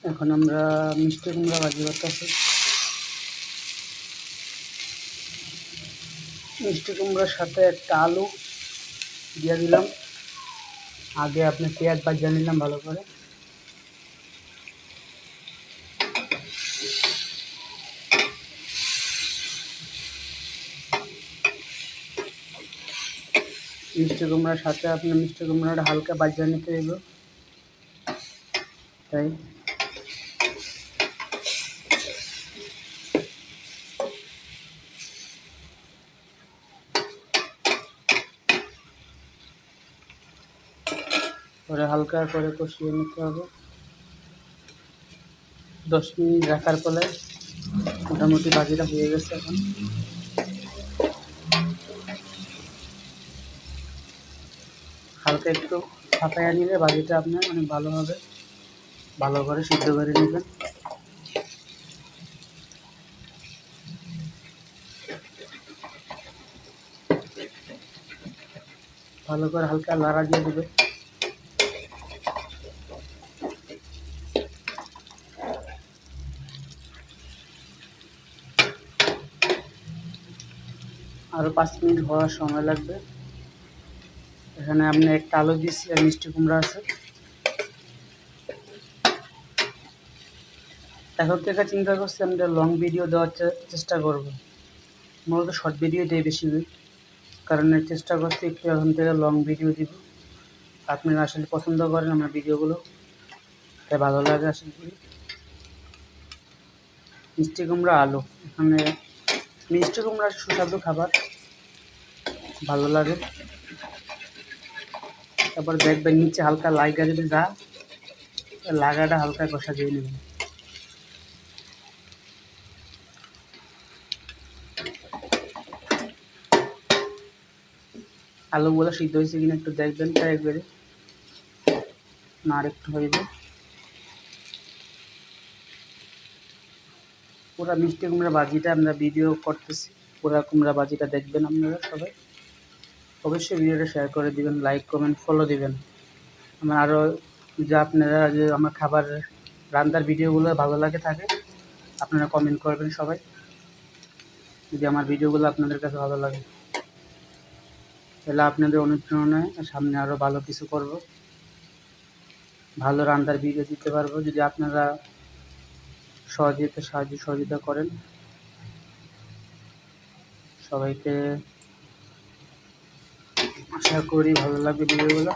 এখন আমরা মিষ্টি কুমড়া ভাজি করতেছি। মিষ্টি কুমড়ার সাথে একটা আলু দিয়ে দিলাম। আগে আপনি পেঁয়াজ ভাজিয়ে নিলাম ভালো করে। মিষ্টি কুমড়ার সাথে আপনার মিষ্টি কুমড়াটা হালকা ভাজিয়ে নিতে হইব। তাই পরে হালকা করে কষিয়ে নিতে হবে। 10 মিনিট রাখার পরে মোটামুটি ভাজিটা হয়ে গেছে। এখন হালকা একটু ছাপাইয়া নিলে ভাজিটা আপনার অনেক ভালো হবে। ভালো করে সিদ্ধ করে নেবেন। ভালো করে হালকা লাড়া দিয়ে দেবে। আরও 5 মিনিট হওয়ার সময় লাগবে। এখানে আপনি একটা আলু দিচ্ছি আর মিষ্টি কুমড়া আছে। এখন থেকে চিন্তা করছি আমরা লং ভিডিও দেওয়ার চেষ্টা করব। মূলত শর্ট ভিডিও দেই বেশি, কারণ চেষ্টা করছি একটু এখন থেকে লং ভিডিও দিব। আপনারা আসলে পছন্দ করেন আমার ভিডিওগুলো, তাই ভালো লাগে আসলে করি। মিষ্টি কুমড়া আলু, এখানে মিষ্টি কুমড়া সুস্বাদু খাবার, ভালো লাগে। তারপর দেখবেন নিচে হালকা লাগা যদি যা লাগাটা হালকা কষা দিয়ে নেবেন। আলুগুলো সিদ্ধ হয়েছে কিনা একটু দেখবেন, তাই একবারে না আর একটু হইবে। পুরা মিষ্টি কুমড়া ভাজিটা আমরা ভিডিও করতেছি, পুরা কুমড়া ভাজিটা দেখবেন আপনারা সবাই। অবশ্যই ভিডিওটা শেয়ার করে দিবেন, লাইক কমেন্ট ফলো দিবেন। আমার আরও যে আপনারা যে আমার খাবার রান্নার ভিডিওগুলো ভালো লাগে থাকে আপনারা কমেন্ট করবেন সবাই, যদি আমার ভিডিওগুলো আপনাদের কাছে ভালো লাগে। তাহলে আপনাদের অনুপ্রেরণায় সামনে আরও ভালো কিছু করব, ভালো রান্নার ভিডিও দিতে পারবো যদি আপনারা সহযোগিতা করেন। সবাইকে আশা করি ভালো লাগবে ভিডিওগুলো।